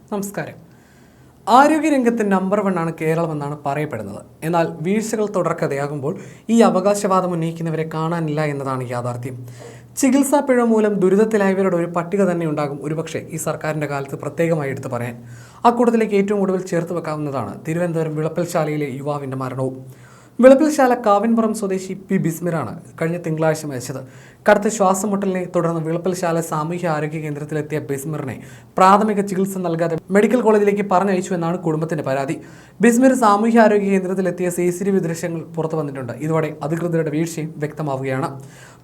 നമസ്കാരം. ആരോഗ്യരംഗത്ത് നമ്പർ 1 ആണ് കേരളമെന്നാണ് പറയപ്പെടുന്നത്. എന്നാൽ വീഴ്ചകൾ തുടർക്കഥയാകുമ്പോൾ ഈ അവകാശവാദം ഉന്നയിക്കുന്നവരെ കാണാനില്ല എന്നതാണ് യാഥാർത്ഥ്യം. ചികിത്സാ പിഴ മൂലം ദുരിതത്തിലായവരുടെ ഒരു പട്ടിക തന്നെ ഉണ്ടാകും ഒരുപക്ഷെ ഈ സർക്കാരിൻ്റെ കാലത്ത് പ്രത്യേകമായി എടുത്തു പറയാൻ. അക്കൂട്ടത്തിലേക്ക് ഏറ്റവും ഒടുവിൽ ചേർത്ത് വെക്കാവുന്നതാണ് തിരുവനന്തപുരം വിളപ്പിൽശാലയിലെ യുവാവിൻ്റെ മരണവും. വിളപ്പിൽശാല കാവിൻപുറം സ്വദേശി പി ബിസ്മിറാണ് കഴിഞ്ഞ തിങ്കളാഴ്ച മരിച്ചത്. കടുത്ത ശ്വാസമുട്ടലിനെ തുടർന്ന് വിളപ്പിൽശാല സാമൂഹ്യ ആരോഗ്യ കേന്ദ്രത്തിലെത്തിയ ബിസ്മിറിനെ പ്രാഥമിക ചികിത്സ നൽകാതെ മെഡിക്കൽ കോളേജിലേക്ക് പറഞ്ഞയച്ചു എന്നാണ് കുടുംബത്തിന്റെ പരാതി. ബിസ്മിർ സാമൂഹ്യ ആരോഗ്യ കേന്ദ്രത്തിലെത്തിയ CCTV ദൃശ്യങ്ങൾ പുറത്തു വന്നിട്ടുണ്ട്. ഇതോടെ അധികൃതരുടെ വീഴ്ചയും വ്യക്തമാവുകയാണ്.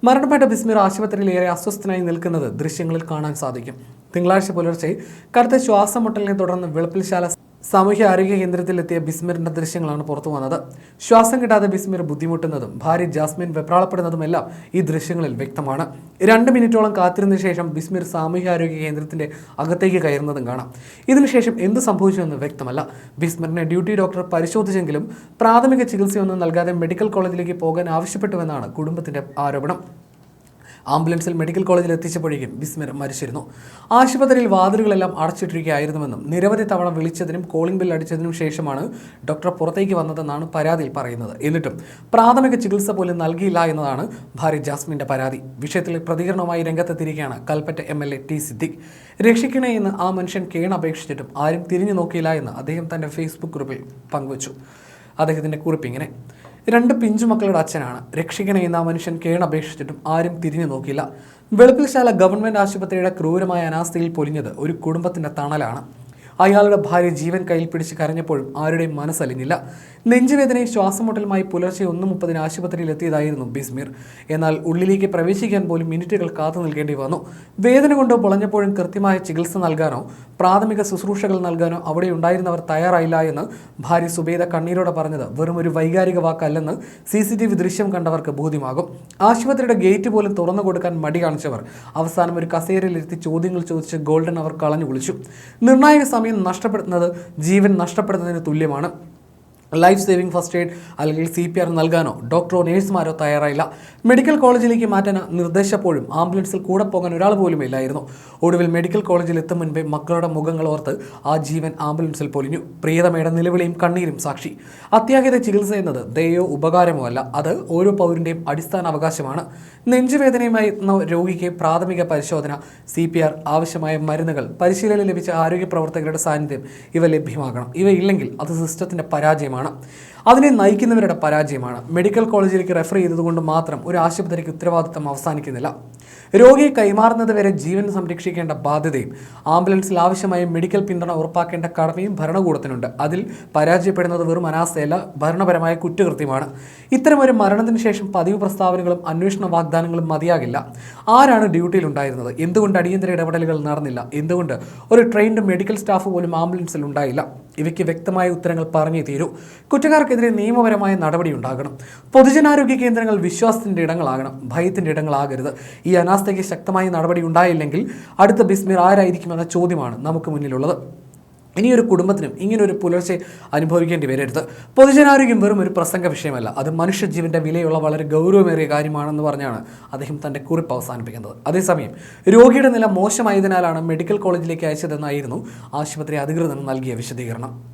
മരണപ്പെട്ട ബിസ്മിർ ആശുപത്രിയിൽ ഏറെ അസ്വസ്ഥനായി നിൽക്കുന്നത് ദൃശ്യങ്ങളിൽ കാണാൻ സാധിക്കും. തിങ്കളാഴ്ച പുലർച്ചെ കടുത്ത ശ്വാസമുട്ടലിനെ തുടർന്ന് വിളപ്പിൽശാല സാമൂഹ്യ ആരോഗ്യ കേന്ദ്രത്തിലെത്തിയ ബിസ്മിറിന്റെ ദൃശ്യങ്ങളാണ് പുറത്തു വന്നത്. ശ്വാസം കിട്ടാതെ ബിസ്മിർ ബുദ്ധിമുട്ടുന്നതും ഭാര്യ ജാസ്മിൻ വെപ്രാളപ്പെടുന്നതുമെല്ലാം ഈ ദൃശ്യങ്ങളിൽ വ്യക്തമാണ്. 2 മിനിറ്റോളം കാത്തിരുന്ന ശേഷം ബിസ്മിർ സാമൂഹ്യ ആരോഗ്യ കേന്ദ്രത്തിന്റെ അകത്തേക്ക് കയറുന്നതും കാണാം. ഇതിനുശേഷം എന്ത് സംഭവിച്ചുവെന്ന് വ്യക്തമല്ല. ബിസ്മിറിനെ ഡ്യൂട്ടി ഡോക്ടർ പരിശോധിച്ചെങ്കിലും പ്രാഥമിക ചികിത്സയൊന്നും നൽകാതെ മെഡിക്കൽ കോളേജിലേക്ക് പോകാൻ ആവശ്യപ്പെട്ടുവെന്നാണ് കുടുംബത്തിന്റെ ആരോപണം. ആംബുലൻസിൽ മെഡിക്കൽ കോളേജിൽ എത്തിച്ചപ്പോഴേക്കും ബിസ്മിർ മരിച്ചിരുന്നു. ആശുപത്രിയിൽ വാതിലുകളെല്ലാം അടച്ചിട്ടിരിക്കുകയായിരുന്നുവെന്നും നിരവധി തവണ വിളിച്ചതിനും കോളിംഗ് ബെൽ അടിച്ചതിനും ശേഷമാണ് ഡോക്ടർ പുറത്തേക്ക് വന്നതെന്നാണ് പരാതിയിൽ പറയുന്നത്. എന്നിട്ടും പ്രാഥമിക ചികിത്സ പോലും നൽകിയില്ല എന്നതാണ് ഭാര്യ ജാസ്മിൻ്റെ പരാതി. വിഷയത്തിൽ പ്രതികരണവുമായി രംഗത്തെത്തിയിരിക്കുകയാണ് കൽപ്പറ്റ MLA T സിദ്ദിഖ്. രക്ഷിക്കണേ എന്ന് ആ മനുഷ്യൻ കേണപേക്ഷിച്ചിട്ടും ആരും തിരിഞ്ഞു നോക്കിയില്ല എന്ന് അദ്ദേഹം തൻ്റെ ഫേസ്ബുക്ക് ഗ്രൂപ്പിൽ പങ്കുവച്ചു. അദ്ദേഹത്തിൻ്റെ കുറിപ്പിങ്ങനെ: 2 പിഞ്ചുമക്കളുടെ അച്ഛനാണ്. രക്ഷിക്കണേ എന്ന മനുഷ്യൻ കേണപേക്ഷിച്ചിട്ടും ആരും തിരിഞ്ഞു നോക്കില്ല. വെളുപ്പിൽശാല ഗവൺമെൻറ് ആശുപത്രിയുടെ ക്രൂരമായ അനാസ്ഥയിൽ പൊലിഞ്ഞത് ഒരു കുടുംബത്തിൻ്റെ തണലാണ്. അയാളുടെ ഭാര്യ ജീവൻ കയ്യിൽ പിടിച്ച് കരഞ്ഞപ്പോഴും ആരുടെയും മനസ്സലിഞ്ഞില്ല. നെഞ്ചുവേദനയും ശ്വാസമുട്ടലുമായി പുലർച്ചെ 1:30 ആശുപത്രിയിൽ എത്തിയതായിരുന്നു ബിസ്മിർ. എന്നാൽ ഉള്ളിലേക്ക് പ്രവേശിക്കാൻ പോലും മിനിറ്റുകൾ കാത്തു നിൽക്കേണ്ടി വന്നു. വേദന കൊണ്ട് പൊളഞ്ഞപ്പോഴും കൃത്യമായ ചികിത്സ നൽകാനോ പ്രാഥമിക ശുശ്രൂഷകൾ നൽകാനോ അവിടെ ഉണ്ടായിരുന്നവർ തയ്യാറായില്ല എന്ന് ഭാര്യ സുബേദ കണ്ണീരോടെ പറഞ്ഞത് വെറും ഒരു വൈകാരിക വാക്കല്ലെന്ന് CCTV ദൃശ്യം കണ്ടവർക്ക് ബോധ്യമാകും. ആശുപത്രിയുടെ ഗേറ്റ് പോലും തുറന്നു കൊടുക്കാൻ മടി കാണിച്ചവർ അവസാനം ഒരു കസേരയിലിരുത്തി ചോദ്യങ്ങൾ ചോദിച്ച് ഗോൾഡൻ അവർ കളഞ്ഞു കുളിച്ചു. നിർണായക സമയം നഷ്ടപ്പെടുന്നത് ജീവൻ നഷ്ടപ്പെടുന്നതിന് തുല്യമാണ്. ലൈഫ് സേവിംഗ് ഫസ്റ്റ് എയ്ഡ് അല്ലെങ്കിൽ CPR നൽകാനോ ഡോക്ടറോ നേഴ്സുമാരോ തയ്യാറായില്ല. മെഡിക്കൽ കോളേജിലേക്ക് മാറ്റാൻ നിർദ്ദേശപ്പോഴും ആംബുലൻസിൽ കൂടെ പോകാൻ ഒരാൾ പോലും ഇല്ലായിരുന്നു. ഒടുവിൽ മെഡിക്കൽ കോളേജിൽ എത്തും മുൻപേ മക്കളുടെ മുഖങ്ങൾ ഓർത്ത് ആ ജീവൻ ആംബുലൻസിൽ പൊലിഞ്ഞു. പ്രിയതമയുടെ നിലവിളിയും കണ്ണീരും സാക്ഷി. അത്യാഹിത ചികിത്സ എന്നത് ദയോ ഉപകാരമോ അല്ല, അത് ഓരോ പൗരൻ്റെയും അടിസ്ഥാന അവകാശമാണ്. നെഞ്ചുവേദനയുമായി എത്തുന്ന രോഗിക്ക് പ്രാഥമിക പരിശോധന, CPR, ആവശ്യമായ മരുന്നുകൾ, പരിശീലനം ലഭിച്ച ആരോഗ്യ പ്രവർത്തകരുടെ സാന്നിധ്യം ഇവ ലഭ്യമാകണം. ഇവയില്ലെങ്കിൽ അത് സിസ്റ്റത്തിൻ്റെ പരാജയമാണ്, അതിനെ നയിക്കുന്നവരുടെ പരാജയമാണ്. മെഡിക്കൽ കോളേജിലേക്ക് റെഫർ ചെയ്തതുകൊണ്ട് മാത്രം ഒരു ആശുപത്രിക്ക് ഉത്തരവാദിത്തം അവസാനിക്കുന്നില്ല. രോഗിയെ കൈമാറുന്നത് വരെ ജീവൻ സംരക്ഷിക്കേണ്ട ബാധ്യതയും ആംബുലൻസിൽ ആവശ്യമായ മെഡിക്കൽ പിന്തുണ ഉറപ്പാക്കേണ്ട കടമയും ഭരണകൂടത്തിനുണ്ട്. അതിൽ പരാജയപ്പെടുന്നത് വെറും അനാസ്ഥയല്ല, ഭരണപരമായ കുറ്റകൃത്യമാണ്. ഇത്തരമൊരു മരണത്തിന് ശേഷം പതിവ് പ്രസ്താവനകളും അന്വേഷണ വാഗ്ദാനങ്ങളും മതിയാകില്ല. ആരാണ് ഡ്യൂട്ടിയിലുണ്ടായിരുന്നത്? എന്തുകൊണ്ട് അടിയന്തര ഇടപെടലുകൾ നടന്നില്ല? എന്തുകൊണ്ട് ഒരു ട്രെയിൻഡ് മെഡിക്കൽ സ്റ്റാഫ് പോലും ആംബുലൻസിൽ ഉണ്ടായില്ല? ഇവയ്ക്ക് വ്യക്തമായ ഉത്തരങ്ങൾ പറഞ്ഞേ തീരൂ. കുറ്റക്കാർക്കെതിരെ നിയമപരമായ നടപടി ഉണ്ടാകണം. പൊതുജനാരോഗ്യ കേന്ദ്രങ്ങൾ വിശ്വാസത്തിൻ്റെ ഇടങ്ങളാകണം, ഭയത്തിൻ്റെ ഇടങ്ങളാകരുത്. ഈ അനാസ്ഥയ്ക്ക് ശക്തമായ നടപടി ഉണ്ടായില്ലെങ്കിൽ അടുത്ത ബിസ്മിർ ആരായിരിക്കുമെന്ന ചോദ്യമാണ് നമുക്ക് മുന്നിലുള്ളത്. ഇനിയൊരു കുടുംബത്തിനും ഇങ്ങനൊരു പുലർച്ചെ അനുഭവിക്കേണ്ടി വരരുത്. പൊതുജനാരോഗ്യം വെറും ഒരു പ്രസംഗ വിഷയമല്ല, അത് മനുഷ്യജീവൻ്റെ വിലയുള്ള വളരെ ഗൗരവമേറിയ കാര്യമാണെന്ന് പറഞ്ഞാണ് അദ്ദേഹം തൻ്റെ കുറിപ്പ് അവസാനിപ്പിക്കുന്നത്. അതേസമയം രോഗിയുടെ നില മോശമായതിനാലാണ് മെഡിക്കൽ കോളേജിലേക്ക് അയച്ചതെന്നായിരുന്നു ആശുപത്രി അധികൃതർ നൽകിയ വിശദീകരണം.